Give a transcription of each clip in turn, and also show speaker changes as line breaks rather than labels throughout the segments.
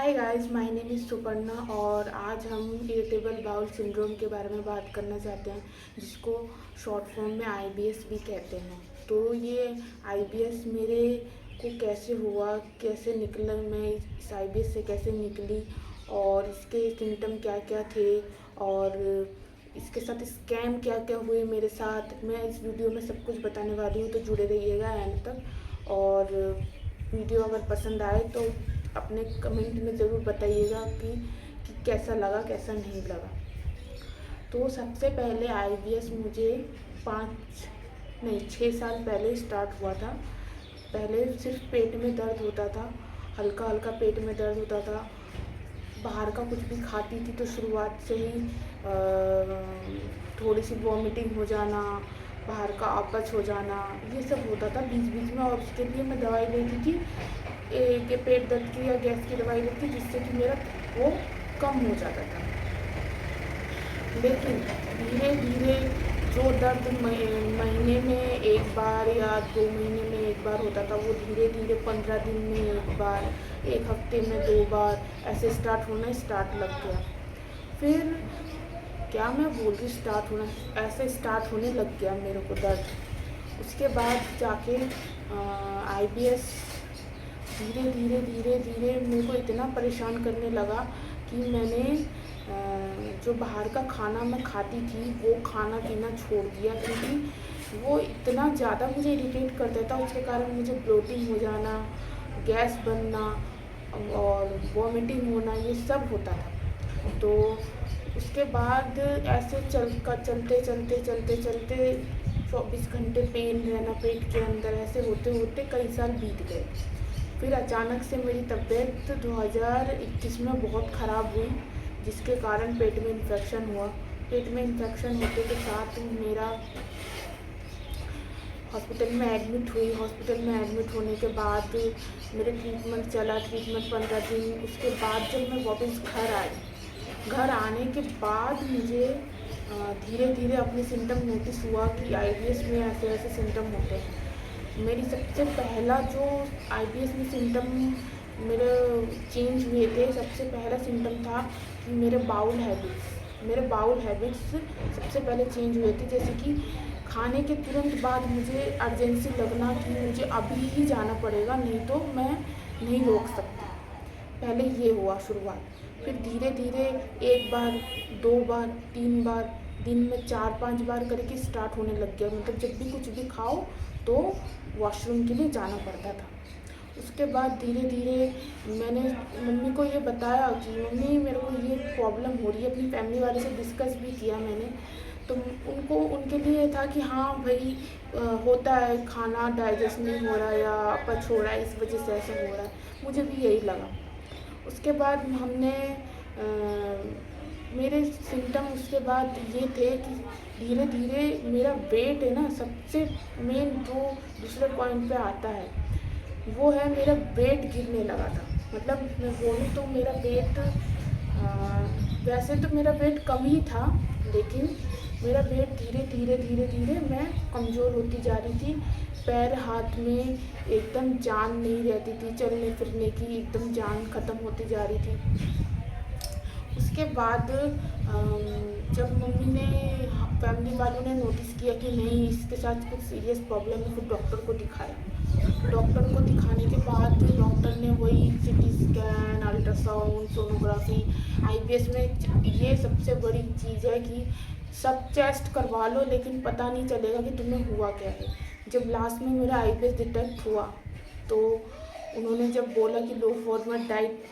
Hi guys, my name is Suparna और आज हम इरिटेबल बाउल सिंड्रोम के बारे में बात करना चाहते हैं, जिसको शॉर्ट फॉर्म में आईबीएस भी कहते हैं। तो ये आईबीएस मेरे को कैसे हुआ, कैसे निकला, मैं इस आईबीएस से कैसे निकली और इसके सिम्टम क्या क्या थे और इसके साथ स्कैम क्या क्या हुए मेरे साथ, मैं इस वीडियो में सब कुछ बताने वाली हूँ। तो जुड़े रहिएगा एंड तक। और वीडियो अगर पसंद आए तो अपने कमेंट में ज़रूर बताइएगा कि कैसा लगा, कैसा नहीं लगा। तो सबसे पहले आईबीएस मुझे 6 साल पहले स्टार्ट हुआ था। पहले सिर्फ पेट में दर्द होता था, हल्का हल्का पेट में दर्द होता था। बाहर का कुछ भी खाती थी तो शुरुआत से ही थोड़ी सी वॉमिटिंग हो जाना, बाहर का अपच हो जाना, ये सब होता था बीच बीच में। और उसके लिए मैं दवाई लेती थी, के पेट दर्द की या गैस की दवाई लेती थी, जिससे कि मेरा वो कम हो जाता था। लेकिन धीरे धीरे जो दर्द महीने में एक बार या 2 महीने में एक बार होता था, वो धीरे धीरे 15 दिन में एक बार, एक हफ्ते में 2 बार ऐसे स्टार्ट लग गया। फिर क्या मैं बोल रही, ऐसे स्टार्ट होने लग गया मेरे को दर्द। उसके बाद जाके आईबीएस धीरे धीरे धीरे धीरे मेरे को इतना परेशान करने लगा कि मैंने जो बाहर का खाना मैं खाती थी वो खाना पीना छोड़ दिया, क्योंकि वो इतना ज़्यादा मुझे इरिटेट करता था। उसके कारण मुझे ब्लोटिंग हो जाना, गैस बनना और वॉमिटिंग होना, ये सब होता था। तो उसके बाद ऐसे चलते चलते चलते चलते 24 घंटे पेन रहना पेट के अंदर, ऐसे होते होते कई साल बीत गए। फिर अचानक से मेरी तबीयत 2021 में बहुत ख़राब हुई, जिसके कारण पेट में इन्फेक्शन हुआ। पेट में इन्फेक्शन होते के साथ मेरा हॉस्पिटल में एडमिट हुई। हॉस्पिटल में एडमिट होने के बाद मेरे ट्रीटमेंट चला, ट्रीटमेंट 15 दिन। उसके बाद जब मैं वापस घर आई, घर आने के बाद मुझे धीरे धीरे अपने सिम्टम नोटिस हुआ कि आईबीएस में ऐसे ऐसे सिम्टम होते हैं। मेरी सबसे पहला जो आईबीएस में सिम्टम मेरे चेंज हुए थे, सबसे पहला सिम्टम था कि मेरे बाउल हैबिट्स सबसे पहले चेंज हुए थे। जैसे कि खाने के तुरंत बाद मुझे अर्जेंसी लगना कि मुझे अभी ही जाना पड़ेगा, नहीं तो मैं नहीं रोक सकती। पहले ये हुआ शुरुआत। फिर धीरे धीरे 1 बार, 2 बार, 3 बार, दिन में 4-5 बार करके स्टार्ट होने लग गया। मतलब जब भी कुछ भी खाओ तो वॉशरूम के लिए जाना पड़ता था। उसके बाद धीरे धीरे मैंने मम्मी को ये बताया कि मम्मी मेरे को ये प्रॉब्लम हो रही है। अपनी फैमिली वाले से डिस्कस भी किया मैंने। तो उनके लिए था कि हाँ भाई, होता है, खाना डाइजेस्ट नहीं हो रहा या अपच हो रहा है, इस वजह से ऐसा हो रहा है। मुझे भी यही लगा। उसके बाद हमने मेरे सिम्टम उसके बाद ये थे कि धीरे धीरे मेरा वेट है ना, सबसे मेन जो दूसरे पॉइंट पे आता है वो है मेरा वेट गिरने लगा था। मतलब मैं बोलूँ तो मेरा वेट, वैसे तो मेरा वेट कम ही था, लेकिन मेरा वेट धीरे धीरे धीरे धीरे मैं कमज़ोर होती जा रही थी। पैर हाथ में एकदम जान नहीं रहती थी, चलने फिरने की एकदम जान ख़त्म होती जा रही थी। उसके बाद जब मम्मी ने, फैमिली वालों ने नोटिस किया कि नहीं इसके साथ कुछ सीरियस प्रॉब्लम है, फिर डॉक्टर को दिखाया। डॉक्टर को दिखाने के बाद डॉक्टर ने वही CT scan, ultrasound, sonography, IBS में ये सबसे बड़ी चीज़ है कि सब टेस्ट करवा लो लेकिन पता नहीं चलेगा कि तुम्हें हुआ क्या है। जब लास्ट में मेरा आईबीएस डिटेक्ट हुआ तो उन्होंने जब बोला कि लो फॉर्मेट डाइट,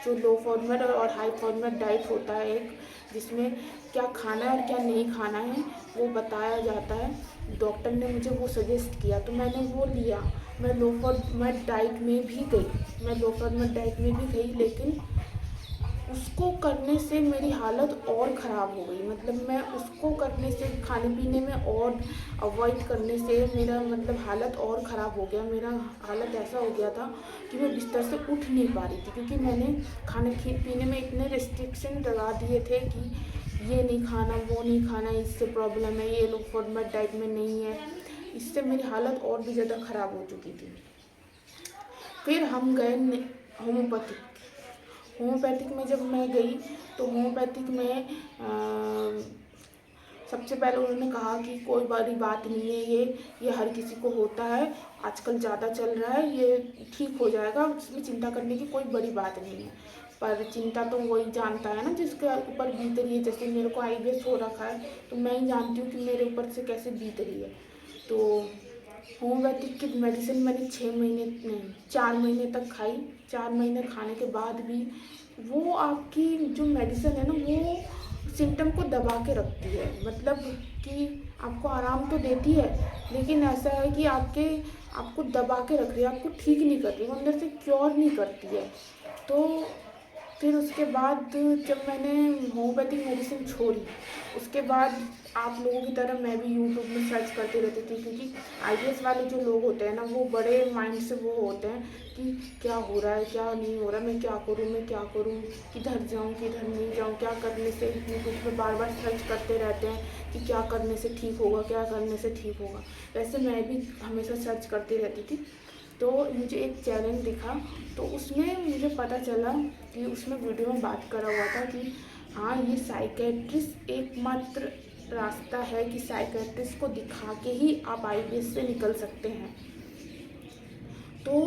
जो लो फॉर्मेट और हाई फॉर्मेट डाइट होता है एक, जिसमें क्या खाना है और क्या नहीं खाना है वो बताया जाता है, डॉक्टर ने मुझे वो सजेस्ट किया तो मैंने वो लिया। मैं लो फॉर्मेट डाइट में भी गई, लेकिन उसको करने से मेरी हालत और ख़राब हो गई। मतलब मैं उसको करने से, खाने पीने में और अवॉइड करने से मेरा मतलब हालत और ख़राब हो गया। मेरा हालत ऐसा हो गया था कि मैं बिस्तर से उठ नहीं पा रही थी, क्योंकि मैंने खाने पीने में इतने रिस्ट्रिक्शन लगा दिए थे कि ये नहीं खाना, वो नहीं खाना, इससे प्रॉब्लम है, ये लोग फॉर्मेट डाइट में नहीं है। इससे मेरी हालत और भी ज़्यादा ख़राब हो चुकी थी। फिर हम गए होम्योपैथिक। होम्योपैथिक में जब मैं गई तो होम्योपैथिक में सबसे पहले उन्होंने कहा कि कोई बड़ी बात नहीं है, ये हर किसी को होता है, आजकल ज़्यादा चल रहा है, ये ठीक हो जाएगा, इसमें चिंता करने की कोई बड़ी बात नहीं है। पर चिंता तो वही जानता है ना जिसके ऊपर बीत रही है। जैसे मेरे को IBS हो रखा है तो मैं ही जानती हूँ कि मेरे ऊपर से कैसे बीत रही है। तो होम्योपैथिक की मेडिसिन मैंने 6 महीने नहीं 4 महीने तक खाई। 4 महीने खाने के बाद भी वो आपकी जो मेडिसिन है ना, वो सिम्टम को दबा के रखती है। मतलब कि आपको आराम तो देती है, लेकिन ऐसा है कि आपको दबा के रख रही है, आपको ठीक नहीं कर रही है, अंदर से क्योर नहीं करती है। तो फिर उसके बाद जब मैंने होम्योपैथिक मेडिसिन छोड़ी, उसके बाद आप लोगों की तरह मैं भी यूट्यूब में सर्च करती रहती थी, क्योंकि IBS वाले जो लोग होते हैं ना, वो बड़े माइंड से वो होते हैं कि क्या हो रहा है, क्या नहीं हो रहा, मैं क्या करूँ, किधर जाऊँ, किधर नहीं जाऊँ, क्या करने से, यूट्यूब में बार बार सर्च करते रहते हैं कि क्या करने से ठीक होगा, क्या करने से ठीक होगा। वैसे मैं भी हमेशा सर्च करती रहती थी। तो मुझे एक चैनल दिखा, तो उसमें मुझे पता चला कि उसमें वीडियो में बात करा हुआ था कि हाँ, ये साइकेट्रिस्ट एकमात्र रास्ता है कि साइकेट्रिस्ट को दिखा के ही आप IBS से निकल सकते हैं। तो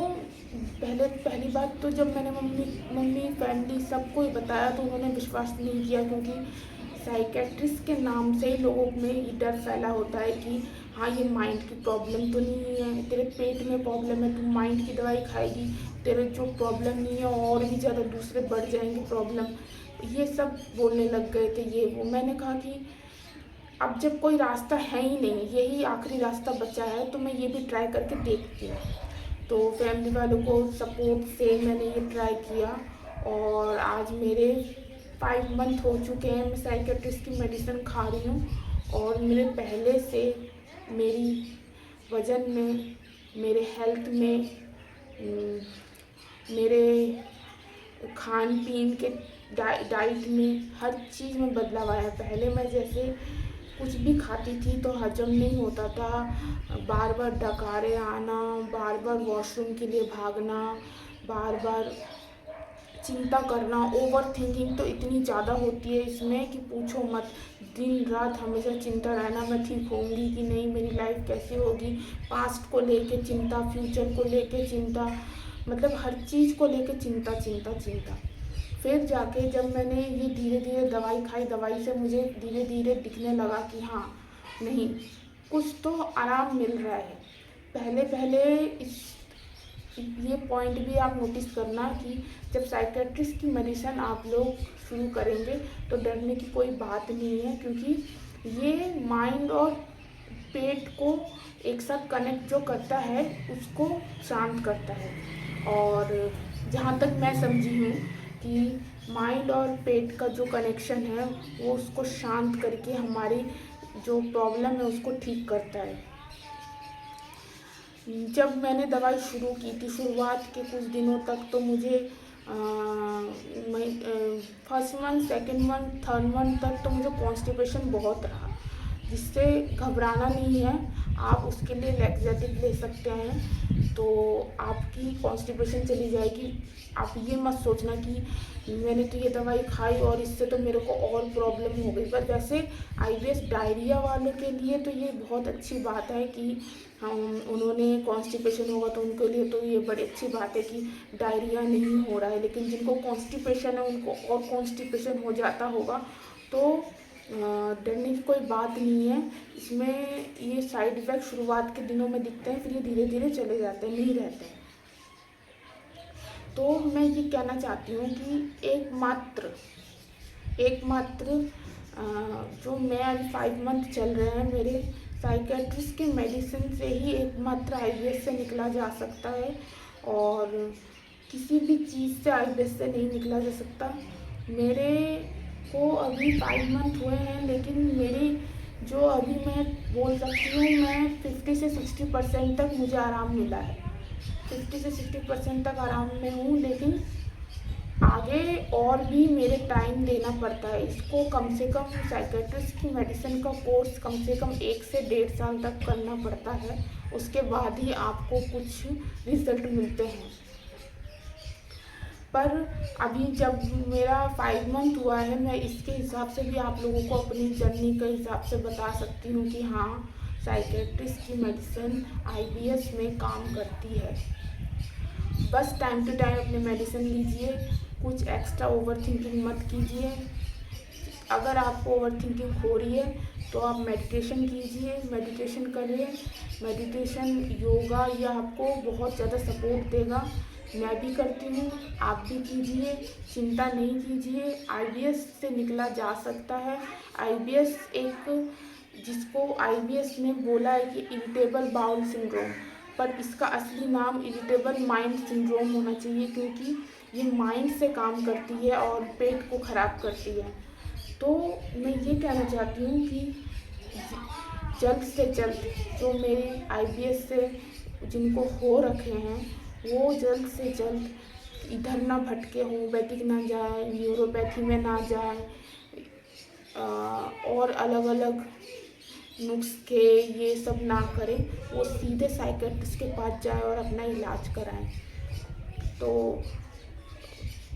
पहली बात तो जब मैंने मम्मी फैमिली सबको ही बताया तो उन्होंने विश्वास नहीं किया, क्योंकि साइकेट्रिस्ट के नाम से ही लोगों में ये डर फैला होता है कि हाँ, ये माइंड की प्रॉब्लम तो नहीं है, तेरे पेट में प्रॉब्लम है, तू माइंड की दवाई खाएगी, तेरे जो प्रॉब्लम नहीं है और भी ज़्यादा दूसरे बढ़ जाएंगे प्रॉब्लम। ये सब बोलने लग गए थे ये वो। मैंने कहा कि अब जब कोई रास्ता है ही नहीं, यही आखिरी रास्ता बचा है, तो मैं ये भी ट्राई करके देखती हूँ। तो फैमिली वालों को सपोर्ट से मैंने ये ट्राई किया और आज मेरे 5 मंथ हो चुके हैं, मैं साइकेट्रिस्ट की मेडिसिन खा रही हूँ। और मेरे पहले से मेरी वज़न में, मेरे हेल्थ में, मेरे खान पीन के डाइट में हर चीज़ में बदलाव आया। पहले मैं जैसे कुछ भी खाती थी तो हजम नहीं होता था, बार बार डकारे आना, बार बार वॉशरूम के लिए भागना, बार बार चिंता करना, ओवर थिंकिंग तो इतनी ज़्यादा होती है इसमें कि पूछो मत। दिन रात हमेशा चिंता रहना, मैं ठीक होंगी कि नहीं, मेरी लाइफ कैसी होगी, पास्ट को लेके चिंता, फ्यूचर को लेके चिंता, मतलब हर चीज़ को लेके चिंता चिंता चिंता। फिर जाके जब मैंने ये धीरे धीरे दवाई खाई, दवाई से मुझे धीरे धीरे दिखने लगा कि हाँ, नहीं, कुछ तो आराम मिल रहा है। पहले ये पॉइंट भी आप नोटिस करना कि जब साइकेट्रिस्ट की मेडिसिन आप लोग शुरू करेंगे तो डरने की कोई बात नहीं है, क्योंकि ये माइंड और पेट को एक साथ कनेक्ट जो करता है उसको शांत करता है। और जहाँ तक मैं समझी हूँ कि माइंड और पेट का जो कनेक्शन है वो उसको शांत करके हमारी जो प्रॉब्लम है उसको ठीक करता है। जब मैंने दवाई शुरू की थी, शुरुआत के कुछ दिनों तक तो मुझे first month, second month, third month तक तो मुझे कॉन्स्टिपेशन बहुत रहा, जिससे घबराना नहीं है। आप उसके लिए लैक्सेटिव ले सकते हैं तो आपकी कॉन्स्टिपेशन चली जाएगी। आप ये मत सोचना कि मैंने तो ये दवाई खाई और इससे तो मेरे को और प्रॉब्लम हो गई। पर वैसे IBS डायरिया वालों के लिए तो ये बहुत अच्छी बात है कि उन्होंने कॉन्स्टिपेशन होगा तो उनके लिए तो ये बड़ी अच्छी बात है कि डायरिया नहीं हो रहा है। लेकिन जिनको कॉन्स्टिपेशन है उनको और कॉन्स्टिपेशन हो जाता होगा तो डरने की कोई बात नहीं है। इसमें ये साइड इफ़ेक्ट शुरुआत के दिनों में दिखते हैं, फिर ये धीरे धीरे चले जाते हैं, नहीं रहते हैं। तो मैं ये कहना चाहती हूँ कि एकमात्र जो मैं अभी 5 मंथ चल रहे हैं मेरे, साइकेट्रिस्ट की मेडिसिन से ही एकमात्र IBS से निकला जा सकता है और किसी भी चीज़ से IBS से नहीं निकला जा सकता। मेरे को अभी 5 मंथ हुए हैं, लेकिन मेरी जो अभी मैं बोल सकती हूँ, मैं 50 से 60% तक मुझे आराम मिला है। 50 से 60% तक आराम में हूँ, लेकिन आगे और भी मेरे टाइम देना पड़ता है इसको। कम से कम साइकेट्रिस्ट की मेडिसिन का कोर्स कम से कम 1 से 1.5 साल तक करना पड़ता है, उसके बाद ही आपको कुछ रिजल्ट मिलते हैं। पर अभी जब मेरा 5 मंथ हुआ है, मैं इसके हिसाब से भी आप लोगों को अपनी जर्नी के हिसाब से बता सकती हूँ कि हाँ, साइकेट्रिस्ट की मेडिसिन आईबीएस में काम करती है। बस टाइम टू टाइम अपने मेडिसिन लीजिए, कुछ एक्स्ट्रा ओवर थिंकिंग मत कीजिए। अगर आपको ओवर थिंकिंग हो रही है तो आप मेडिटेशन कीजिए, मेडिटेशन करिए। मेडिटेशन, योगा ये आपको बहुत ज़्यादा सपोर्ट देगा। मैं भी करती हूँ, आप भी कीजिए, चिंता नहीं कीजिए, आईबीएस से निकला जा सकता है। आईबीएस एक, जिसको आईबीएस ने बोला है कि इरिटेबल बाउल सिंड्रोम, पर इसका असली नाम इरिटेबल माइंड सिंड्रोम होना चाहिए, क्योंकि ये माइंड से काम करती है और पेट को ख़राब करती है। तो मैं ये कहना चाहती हूँ कि जल्द से जल्द जो मेरे आईबीएस से जिनको हो रखे हैं, वो जल्द से जल्द इधर ना भटके, होम्योपैथिक ना जाए, न्यूरोपैथी में ना जाए, और अलग अलग नुस्खे ये सब ना करें, वो सीधे साइकेट्रिस्ट के पास जाए और अपना इलाज कराएं। तो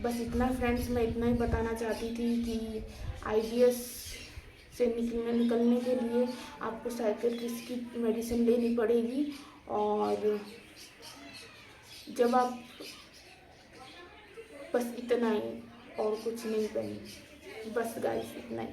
बस इतना फ्रेंड्स, मैं इतना ही बताना चाहती थी कि आईबीएस से निकलने के लिए आपको साइकेट्रिस्ट की मेडिसिन लेनी पड़ेगी, और जब आप, बस इतना ही, और कुछ नहीं करें, बस गाइस इतना ही।